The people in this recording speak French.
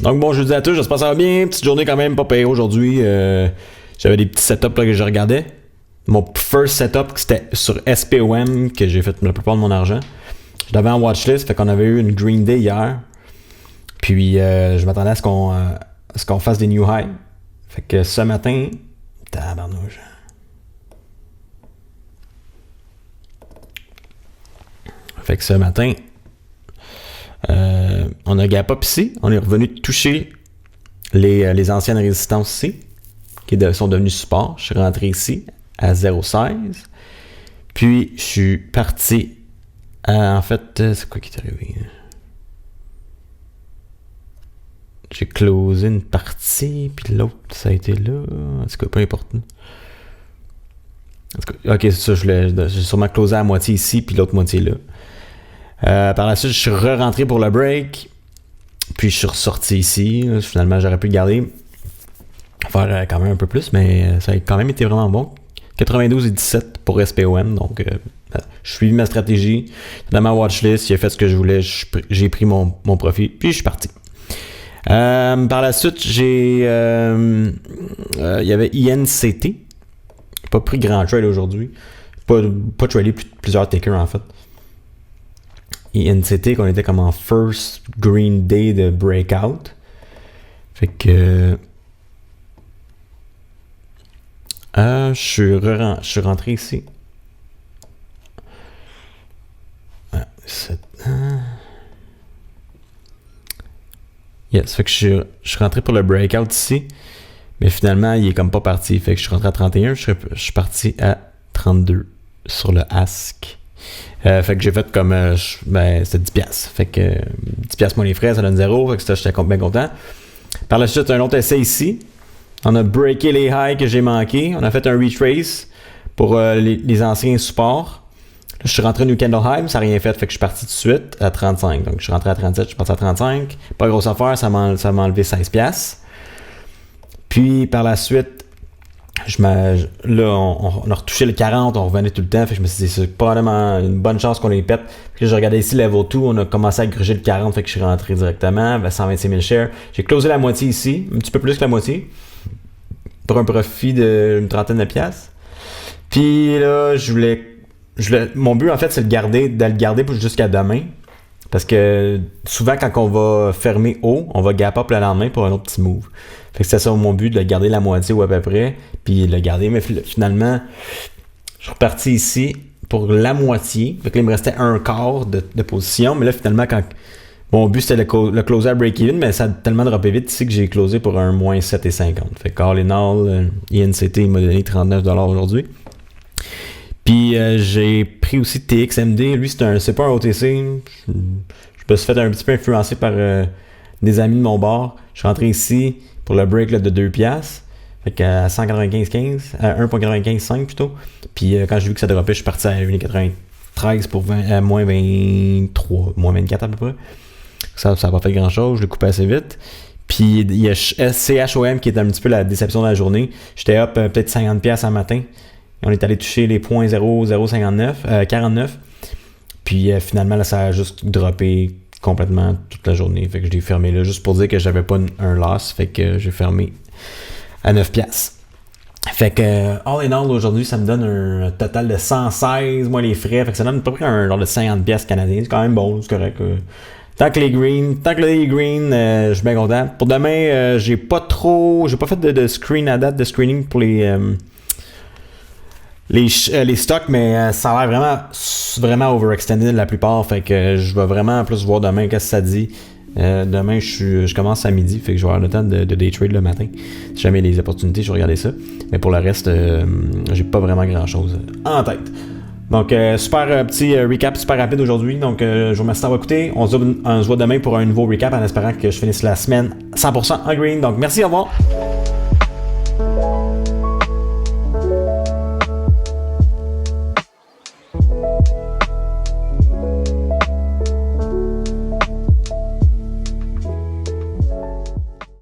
Donc bon jeudi à tous, j'espère que ça va bien. Petite journée quand même pas payée aujourd'hui. J'avais des petits setups là, que je regardais. Mon first setup c'était sur SPOM que j'ai fait la plupart de mon argent. Je l'avais en watchlist, fait qu'on avait eu une Green Day hier. Puis je m'attendais à ce qu'on fasse des new highs. Fait que ce matin, tabarnouche. Fait que ce matin, on a gap up ici. On est revenu toucher les anciennes résistances ici, qui sont devenues support. Je suis rentré ici à 0,16. Puis je suis parti à, en fait, c'est quoi qui est arrivé? J'ai closé une partie, puis l'autre, ça a été là. En tout cas, peu importe. En tout cas, ok, c'est ça, j'ai sûrement closé à moitié ici, puis l'autre moitié là. Par la suite, je suis re-rentré pour le break. Puis je suis ressorti ici. Finalement, j'aurais pu le garder. Faire quand même un peu plus, mais ça a quand même été vraiment bon. 92,17 pour SPOM. Donc, je suis ma stratégie. Dans ma watchlist, j'ai fait ce que je voulais. J'ai pris mon profit. Puis je suis parti. Par la suite, il y avait INCT. Pas pris grand trade aujourd'hui. Pas tradé plusieurs takers en fait. INCT, qu'on était comme en first green day de breakout. Fait que je suis rentré ici. Yes, fait que je suis rentré pour le breakout ici. Mais finalement, il est comme pas parti. Fait que je suis rentré à 31. Je suis parti à 32 sur le ask. Fait que j'ai fait comme c'était 10$. Fait que 10$ moins les frais, ça donne 0. Fait que ça, j'étais bien content. Par la suite, un autre essai ici. On a breaké les highs que j'ai manqués. On a fait un retrace pour les anciens supports. Là, je suis rentré New Candle High, mais ça n'a rien fait. Fait que je suis parti tout de suite à 35. Donc je suis rentré à 37, je suis parti à 35. Pas grosse affaire, ça m'a enlevé 16$. Puis par la suite, là, on a retouché le 40, on revenait tout le temps. Fait que je me suis dit, c'est probablement une bonne chance qu'on les pète. Puis je regardais ici, level 2, on a commencé à gruger le 40, fait que je suis rentré directement à 126 000 shares. J'ai closé la moitié ici, un petit peu plus que la moitié, pour un profit d'une trentaine de piastres. Puis là, mon but en fait, c'est de le garder jusqu'à demain. Parce que souvent, quand on va fermer haut, on va gap up le lendemain pour un autre petit move. Fait que c'était ça mon but, de garder la moitié ou à peu près, puis le garder. Mais finalement, je suis reparti ici pour la moitié. Fait que là, il me restait un quart de position. Mais là, finalement, mon but, c'était le closer à break-even, mais ça a tellement droppé vite ici que j'ai closé pour un moins 7,50. Fait que all in all, INCT, il m'a donné 39$ aujourd'hui. Puis j'ai pris aussi TXMD. Lui, c'est pas un OTC. Je me suis fait un petit peu influencer par des amis de mon bord. Je suis rentré ici pour le break là, de 2$. Fait qu'à 1,95$, à 1,95,5 plutôt. Puis quand j'ai vu que ça droppait, je suis parti à 1,93 pour moins 23, moins 24 à peu près. Ça n'a pas fait grand chose, je l'ai coupé assez vite. Puis il y a CHOM qui est un petit peu la déception de la journée. J'étais up peut-être 50$ un matin. On est allé toucher les points 49. Puis finalement, là, ça a juste droppé complètement toute la journée. Fait que je l'ai fermé là, juste pour dire que j'avais pas un loss. Fait que j'ai fermé à 9$. Fait que all in all, aujourd'hui, ça me donne un total de 116, moins les frais. Fait que ça donne à peu près un genre de 50$ canadiens. C'est quand même bon, c'est correct. Tant que les green, je suis bien content. Pour demain, j'ai pas fait de screen à date, de screening pour les stocks, mais ça a l'air vraiment overextended la plupart. Fait que je vais vraiment plus voir demain qu'est-ce que ça dit. Demain, je commence à midi, fait que je vais avoir le temps de day trade le matin. Si jamais il y a des opportunités, je vais regarder ça. Mais pour le reste, j'ai pas vraiment grand-chose en tête. Donc, super petit recap super rapide aujourd'hui. Donc, je vous remercie d'avoir écouté. On se voit demain pour un nouveau recap en espérant que je finisse la semaine 100% en green. Donc, merci, au revoir.